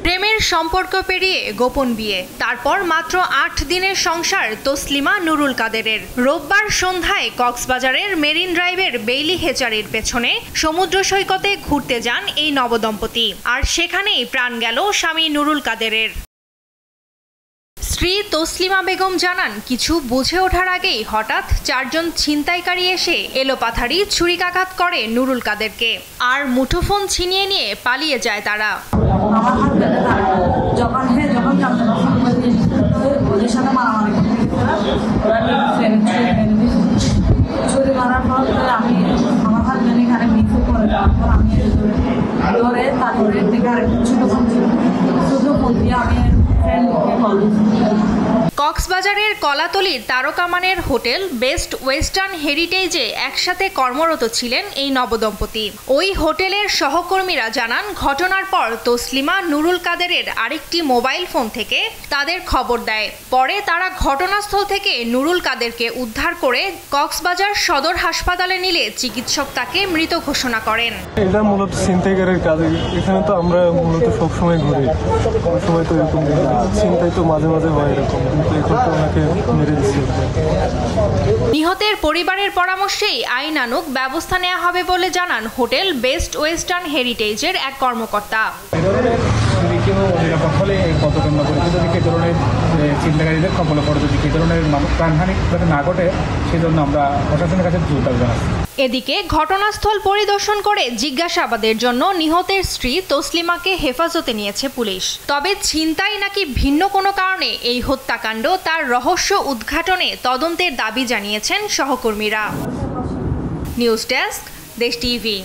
প্রেমের সম্পর্ক পেরিয়ে গোপন বিয়ে, তারপর মাত্র ৮ দিনের সংসার তসলিমা নুরুল কাদেরের। রোববার সন্ধ্যায় কক্সবাজারের মেরিন ড্রাইভের বেইলি হেচারির পেছনে সমুদ্র সৈকতে ঘুরতে যান এই নবদম্পতি, আর সেখানেই প্রাণ গেল স্বামী নুরুল কাদেরের। স্ত্রী তসলিমা বেগম জানান, কিছু বুঝে ওঠার আগেই হঠাৎ ৪ জন ছিনতাইকারী এসে এলোপাথারি ছুরিকাঘাত করে নুরুল কাদেরকে, আর মুঠোফোন ছিনিয়ে নিয়ে পালিয়ে যায় তারা। কক্সবাজারের কলাতলির তারকামানের হোটেল বেস্ট ওয়েস্টার্ন হেরিটেজে একসাথে কর্মরত ছিলেন এই নবদম্পতি। ওই হোটেলের সহকর্মীরা জানান, ঘটনার পর তসলিমা নুরুল কাদেরের আরেকটি মোবাইল ফোন থেকে তাদের খবর দেয়। পরে তারা ঘটনাস্থল থেকে নুরুল কাদেরকে উদ্ধার করে কক্সবাজার সদর হাসপাতালে নিলে চিকিৎসক তাকে মৃত ঘোষণা করেন। এটা মূলত ছিনতাইকারের কাজ। এখানে তো আমরা মূলত সবসময় ঘুরি, সময় তো এরকম ছিনতাই তো মাঝে মাঝে হয় এরকম, কিন্তু এখন তো ওনাকে মেরে দিচ্ছে। নিহতের পরিবারের পরামর্শেই আইনানুগ ব্যবস্থা নেওয়া হবে বলে জানান হোটেল বেস্ট ওয়েস্টার্ন হেরিটেজের এক কর্মকর্তা। চিন্তাকারীদের কবলে পড়ে যদি এই ধরনের প্রাণহানি যাতে না ঘটে, সেজন্য আমরা প্রশাসনের কাছে দ্রুত জানাচ্ছি। এদিকে ঘটনাস্থল পরিদর্শন করে জিজ্ঞাসাবাদের জন্য নিহতের স্ত্রী তসলিমাকে হেফাজতে নিয়েছে পুলিশ। তবে ছিনতাই নাকি ভিন্ন কোনো কারণে এই হত্যাকাণ্ড, তার রহস্য উদ্ঘাটনে তদন্তের দাবি জানিয়েছেন সহকর্মীরা। নিউজ ডেস্ক, দেশ টিভি।